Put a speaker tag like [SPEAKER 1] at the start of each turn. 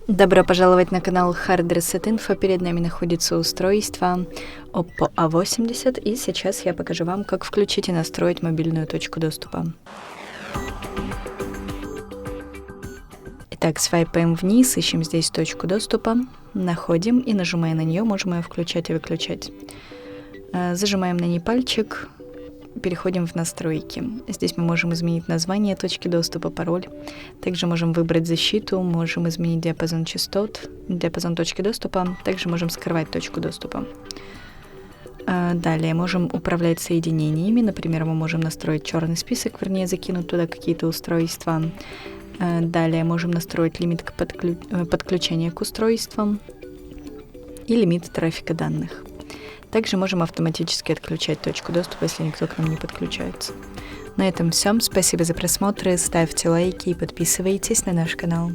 [SPEAKER 1] Добро пожаловать на канал Hard Reset Info. Перед нами находится устройство OPPO A80, и сейчас я покажу вам, как включить и настроить мобильную точку доступа. Итак, свайпаем вниз, ищем здесь точку доступа, находим и, нажимая на нее, можем ее включать и выключать. Зажимаем на ней пальчик, переходим в настройки. Здесь мы можем изменить название точки доступа, пароль. Также можем выбрать защиту, можем изменить диапазон частот, диапазон точки доступа. Также можем скрывать точку доступа. Далее можем управлять соединениями. Например, мы можем настроить черный список, вернее, закинуть туда какие-то устройства. Далее можем настроить лимит подключения к устройствам и лимит трафика данных. Также можем автоматически отключать точку доступа, если никто к нам не подключается. На этом все. Спасибо за просмотр. Ставьте лайки и подписывайтесь на наш канал.